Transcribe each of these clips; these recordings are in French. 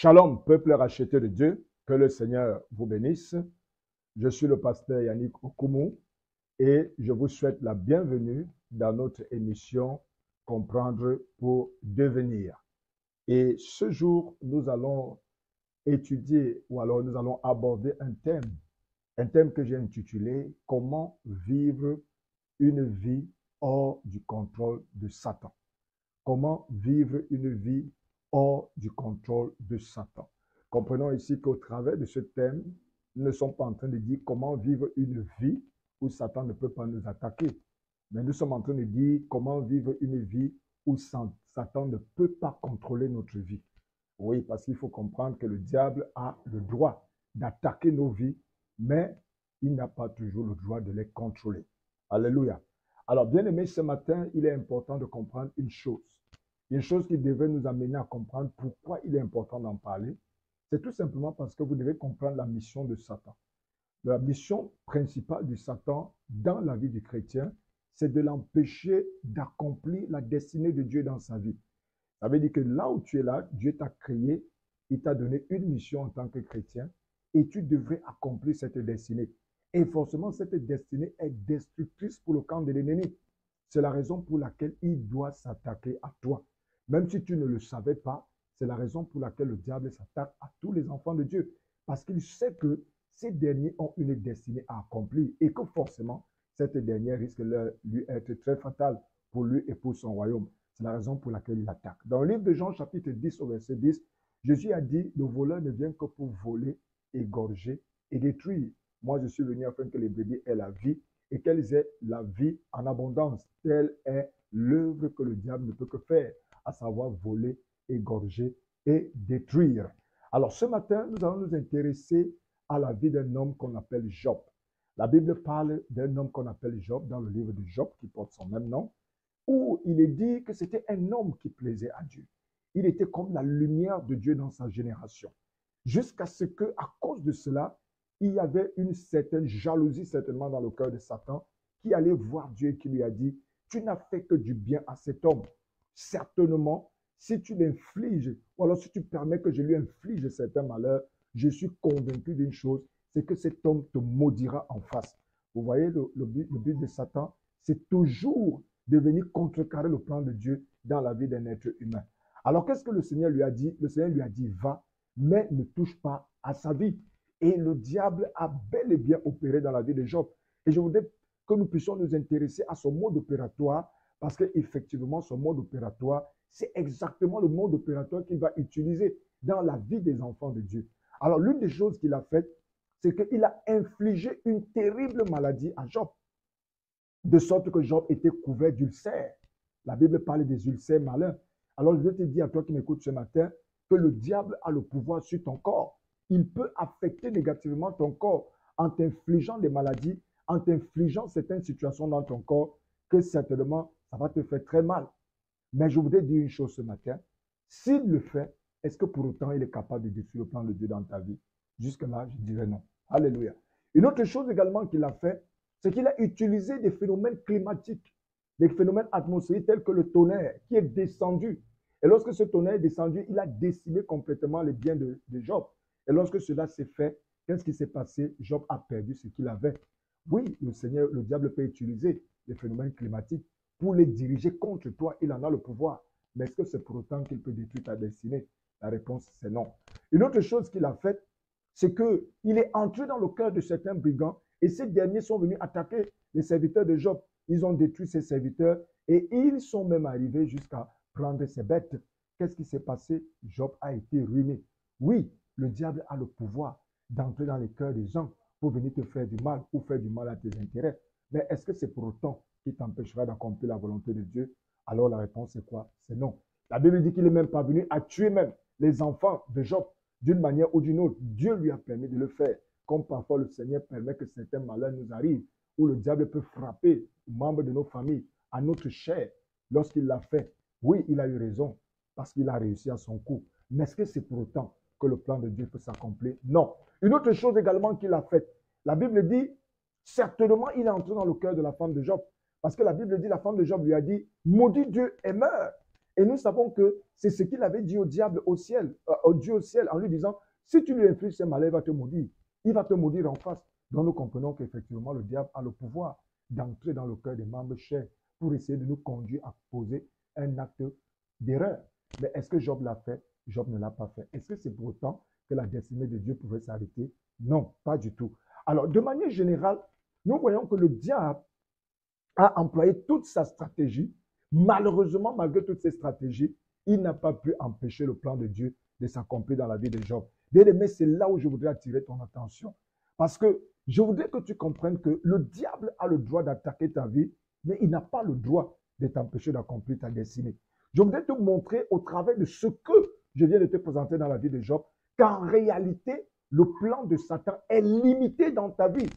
Shalom, peuple racheté de Dieu, que le Seigneur vous bénisse. Je suis le pasteur Yannick Okumu et je vous souhaite la bienvenue dans notre émission Comprendre pour devenir. Et ce jour, nous allons étudier ou alors nous allons aborder un thème que j'ai intitulé « Comment vivre une vie hors du contrôle de Satan ». Comment vivre une vie hors du contrôle de Satan. Comprenons ici qu'au travers de ce thème, nous ne sommes pas en train de dire comment vivre une vie où Satan ne peut pas nous attaquer. Mais nous sommes en train de dire comment vivre une vie où Satan ne peut pas contrôler notre vie. Oui, parce qu'il faut comprendre que le diable a le droit d'attaquer nos vies, mais il n'a pas toujours le droit de les contrôler. Alléluia. Alors, bien aimé, ce matin, il est important de comprendre une chose qui devrait nous amener à comprendre pourquoi il est important d'en parler. C'est tout simplement parce que vous devez comprendre la mission de Satan. La mission principale de Satan dans la vie du chrétien, c'est de l'empêcher d'accomplir la destinée de Dieu dans sa vie. Ça veut dire que là où tu es là, Dieu t'a créé, il t'a donné une mission en tant que chrétien et tu devrais accomplir cette destinée. Et forcément, cette destinée est destructrice pour le camp de l'ennemi. C'est la raison pour laquelle il doit s'attaquer à toi. Même si tu ne le savais pas, c'est la raison pour laquelle le diable s'attaque à tous les enfants de Dieu. Parce qu'il sait que ces derniers ont une destinée à accomplir et que forcément, cette dernière risque de lui être très fatale pour lui et pour son royaume. C'est la raison pour laquelle il attaque. Dans le livre de Jean, chapitre 10, au verset 10, Jésus a dit, le voleur ne vient que pour voler, égorger et détruire. Moi, je suis venu afin que les brebis aient la vie et qu'elles aient la vie en abondance. Telle est l'œuvre que le diable ne peut que faire, à savoir voler, égorger et détruire. Alors ce matin, nous allons nous intéresser à la vie d'un homme qu'on appelle Job. La Bible parle d'un homme qu'on appelle Job dans le livre de Job qui porte son même nom, où il est dit que c'était un homme qui plaisait à Dieu. Il était comme la lumière de Dieu dans sa génération. Jusqu'à ce que, à cause de cela, il y avait une certaine jalousie certainement dans le cœur de Satan qui allait voir Dieu et qui lui a dit, tu n'as fait que du bien à cet homme. Certainement, si tu l'infliges, ou alors si tu permets que je lui inflige certains malheurs, je suis convaincu d'une chose, c'est que cet homme te maudira en face. Vous voyez, le but de Satan, c'est toujours de venir contrecarrer le plan de Dieu dans la vie d'un être humain. Alors, qu'est-ce que le Seigneur lui a dit? Le Seigneur lui a dit, va, mais ne touche pas à sa vie. Et le diable a bel et bien opéré dans la vie de Job. Et je voudrais que nous puissions nous intéresser à son mode opératoire, parce qu'effectivement, son mode opératoire, c'est exactement le mode opératoire qu'il va utiliser dans la vie des enfants de Dieu. Alors, l'une des choses qu'il a faites, c'est qu'il a infligé une terrible maladie à Job, de sorte que Job était couvert d'ulcères. La Bible parle des ulcères malins. Alors, je vais te dire à toi qui m'écoutes ce matin que le diable a le pouvoir sur ton corps. Il peut affecter négativement ton corps en t'infligeant des maladies, en t'infligeant certaines situations dans ton corps que certainement, ça va te faire très mal. Mais je voudrais dire une chose ce matin. S'il le fait, est-ce que pour autant il est capable de détruire le plan de Dieu dans ta vie? Jusque-là, je dirais non. Alléluia. Une autre chose également qu'il a fait, c'est qu'il a utilisé des phénomènes climatiques, des phénomènes atmosphériques tels que le tonnerre qui est descendu. Et lorsque ce tonnerre est descendu, il a décimé complètement les biens de Job. Et lorsque cela s'est fait, qu'est-ce qui s'est passé? Job a perdu ce qu'il avait. Oui, le diable peut utiliser les phénomènes climatiques pour les diriger contre toi. Il en a le pouvoir. Mais est-ce que c'est pour autant qu'il peut détruire ta destinée? La réponse, c'est non. Une autre chose qu'il a faite, c'est qu'il est entré dans le cœur de certains brigands et ces derniers sont venus attaquer les serviteurs de Job. Ils ont détruit ses serviteurs et ils sont même arrivés jusqu'à prendre ses bêtes. Qu'est-ce qui s'est passé? Job a été ruiné. Oui, le diable a le pouvoir d'entrer dans les cœurs des gens pour venir te faire du mal ou faire du mal à tes intérêts. Mais est-ce que c'est pour autant qu'il t'empêchera d'accomplir la volonté de Dieu? Alors la réponse c'est quoi? C'est non. La Bible dit qu'il est même parvenu à tuer même les enfants de Job d'une manière ou d'une autre. Dieu lui a permis de le faire. Comme parfois le Seigneur permet que certains malheurs nous arrivent, où le diable peut frapper les membres de nos familles, à notre chair, lorsqu'il l'a fait. Oui, il a eu raison, parce qu'il a réussi à son coup. Mais est-ce que c'est pour autant que le plan de Dieu peut s'accomplir? Non. Une autre chose également qu'il a faite, la Bible dit, certainement il est entré dans le cœur de la femme de Job. Parce que la Bible dit, la femme de Job lui a dit, maudit Dieu et meurt. Et nous savons que c'est ce qu'il avait dit au diable au ciel, au Dieu au ciel, en lui disant, si tu lui infliges ce malheur, il va te maudire. Il va te maudire en face. Donc nous comprenons qu'effectivement, le diable a le pouvoir d'entrer dans le cœur des membres chers pour essayer de nous conduire à poser un acte d'erreur. Mais est-ce que Job l'a fait? Job ne l'a pas fait. Est-ce que c'est pour autant que la destinée de Dieu pouvait s'arrêter? Non, pas du tout. Alors, de manière générale, nous voyons que le diable a employé toute sa stratégie. Malheureusement, malgré toutes ces stratégies, il n'a pas pu empêcher le plan de Dieu de s'accomplir dans la vie de Job. Bien aimé, c'est là où je voudrais attirer ton attention. Parce que je voudrais que tu comprennes que le diable a le droit d'attaquer ta vie, mais il n'a pas le droit de t'empêcher d'accomplir ta destinée. Je voudrais te montrer au travers de ce que je viens de te présenter dans la vie de Job, qu'en réalité, le plan de Satan est limité dans ta vie.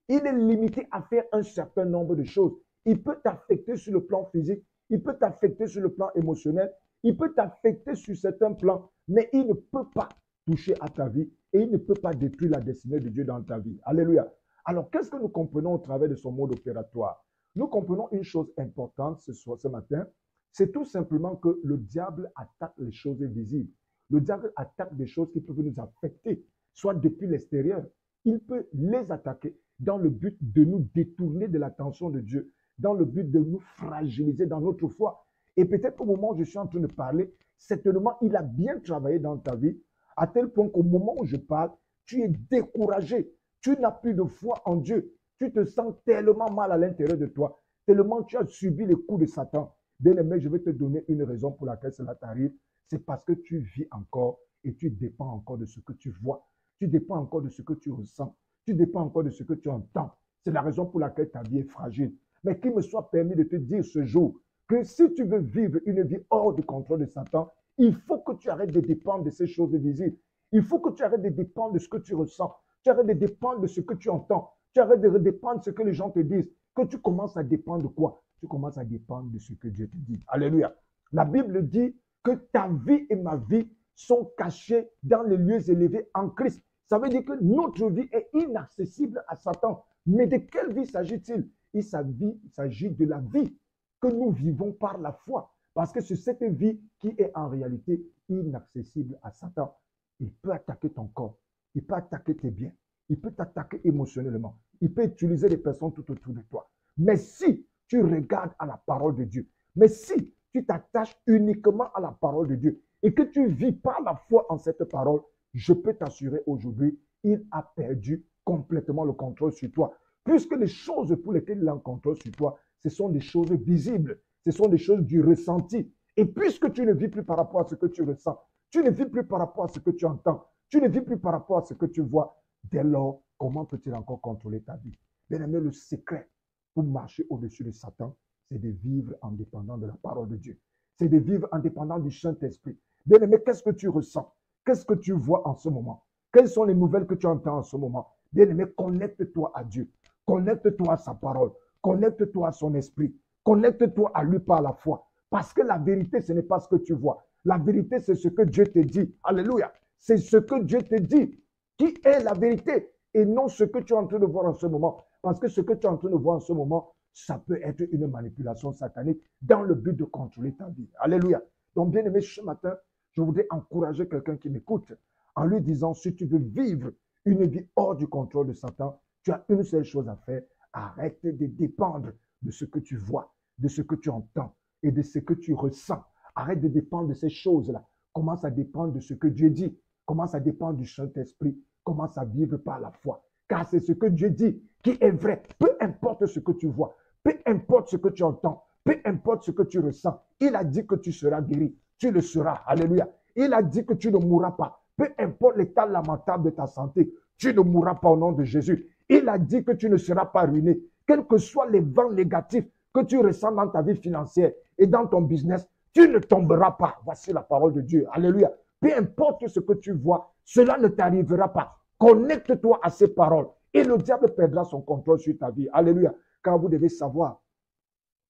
Il est limité à faire un certain nombre de choses. Il peut t'affecter sur le plan physique, il peut t'affecter sur le plan émotionnel, il peut t'affecter sur certains plans, mais il ne peut pas toucher à ta vie et il ne peut pas détruire la destinée de Dieu dans ta vie. Alléluia. Alors, qu'est-ce que nous comprenons au travers de son mode opératoire? Nous comprenons une chose importante ce matin, c'est tout simplement que le diable attaque les choses visibles. Le diable attaque des choses qui peuvent nous affecter, soit depuis l'extérieur. Il peut les attaquer dans le but de nous détourner de l'attention de Dieu, dans le but de nous fragiliser dans notre foi. Et peut-être au moment où je suis en train de parler, certainement, il a bien travaillé dans ta vie, à tel point qu'au moment où je parle, tu es découragé, tu n'as plus de foi en Dieu, tu te sens tellement mal à l'intérieur de toi, tellement tu as subi les coups de Satan. Bien-aimé, je vais te donner une raison pour laquelle cela t'arrive, c'est parce que tu vis encore et tu dépends encore de ce que tu vois, tu dépends encore de ce que tu ressens, tu dépends encore de ce que tu entends. C'est la raison pour laquelle ta vie est fragile. Mais qu'il me soit permis de te dire ce jour que si tu veux vivre une vie hors du contrôle de Satan, il faut que tu arrêtes de dépendre de ces choses visibles. Il faut que tu arrêtes de dépendre de ce que tu ressens. Tu arrêtes de dépendre de ce que tu entends. Tu arrêtes de dépendre de ce que les gens te disent. Que tu commences à dépendre de quoi? Tu commences à dépendre de ce que Dieu te dit. Alléluia. La Bible dit que ta vie et ma vie sont cachées dans les lieux élevés en Christ. Ça veut dire que notre vie est inaccessible à Satan. Mais de quelle vie s'agit-il? Il s'agit de la vie que nous vivons par la foi. Parce que c'est cette vie qui est en réalité inaccessible à Satan. Il peut attaquer ton corps, il peut attaquer tes biens, il peut t'attaquer émotionnellement, il peut utiliser les personnes tout autour de toi. Mais si tu regardes à la parole de Dieu, mais si tu t'attaches uniquement à la parole de Dieu et que tu vis par la foi en cette parole, je peux t'assurer aujourd'hui, il a perdu complètement le contrôle sur toi. Puisque les choses pour lesquelles il a un contrôle sur toi, ce sont des choses visibles, ce sont des choses du ressenti. Et puisque tu ne vis plus par rapport à ce que tu ressens, tu ne vis plus par rapport à ce que tu entends, tu ne vis plus par rapport à ce que tu vois, dès lors, comment peut-il encore contrôler ta vie? Bien aimé, le secret pour marcher au-dessus de Satan, c'est de vivre en dépendant de la parole de Dieu. C'est de vivre en dépendant du Saint-Esprit. Bien aimé, qu'est-ce que tu ressens? Qu'est-ce que tu vois en ce moment? Quelles sont les nouvelles que tu entends en ce moment? Bien aimé, connecte-toi à Dieu. Connecte-toi à sa parole. Connecte-toi à son esprit. Connecte-toi à lui par la foi. Parce que la vérité, ce n'est pas ce que tu vois. La vérité, c'est ce que Dieu te dit. Alléluia. C'est ce que Dieu te dit qui est la vérité et non ce que tu es en train de voir en ce moment. Parce que ce que tu es en train de voir en ce moment, ça peut être une manipulation satanique dans le but de contrôler ta vie. Alléluia. Donc, bien aimé, ce matin, je voudrais encourager quelqu'un qui m'écoute en lui disant, si tu veux vivre une vie hors du contrôle de Satan, tu as une seule chose à faire. Arrête de dépendre de ce que tu vois, de ce que tu entends et de ce que tu ressens. Arrête de dépendre de ces choses-là. Commence à dépendre de ce que Dieu dit. Commence à dépendre du Saint-Esprit. Commence à vivre par la foi. Car c'est ce que Dieu dit qui est vrai. Peu importe ce que tu vois, peu importe ce que tu entends, peu importe ce que tu ressens. Il a dit que tu seras guéri. Tu le seras. Alléluia. Il a dit que tu ne mourras pas. Peu importe l'état lamentable de ta santé, tu ne mourras pas au nom de Jésus. Il a dit que tu ne seras pas ruiné. Quels que soient les vents négatifs que tu ressens dans ta vie financière et dans ton business, tu ne tomberas pas. Voici la parole de Dieu. Alléluia. Peu importe ce que tu vois, cela ne t'arrivera pas. Connecte-toi à ces paroles et le diable perdra son contrôle sur ta vie. Alléluia. Car vous devez savoir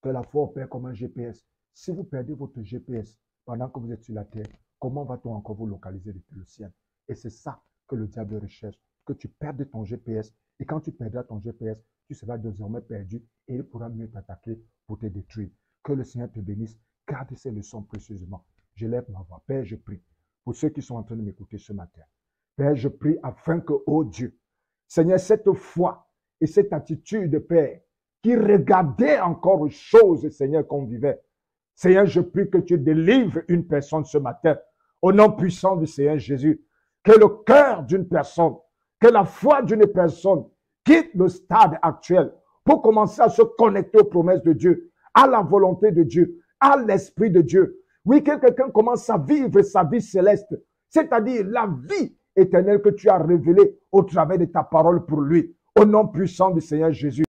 que la foi opère comme un GPS. Si vous perdez votre GPS pendant que vous êtes sur la terre, comment va-t-on encore vous localiser depuis le ciel? Et c'est ça que le diable recherche, que tu perdes ton GPS. Et quand tu perdras ton GPS, tu seras désormais perdu et il pourra mieux t'attaquer pour te détruire. Que le Seigneur te bénisse. Garde ces leçons précieusement. Je lève ma voix. Père, je prie pour ceux qui sont en train de m'écouter ce matin. Père, je prie afin que, oh Dieu, Seigneur, cette foi et cette attitude, Père, qui regardait encore aux choses, Seigneur, qu'on vivait. Seigneur, je prie que tu délivres une personne ce matin, au nom puissant du Seigneur Jésus. Que le cœur d'une personne, que la foi d'une personne quitte le stade actuel pour commencer à se connecter aux promesses de Dieu, à la volonté de Dieu, à l'Esprit de Dieu. Oui, que quelqu'un commence à vivre sa vie céleste, c'est-à-dire la vie éternelle que tu as révélée au travers de ta parole pour lui. Au nom puissant du Seigneur Jésus.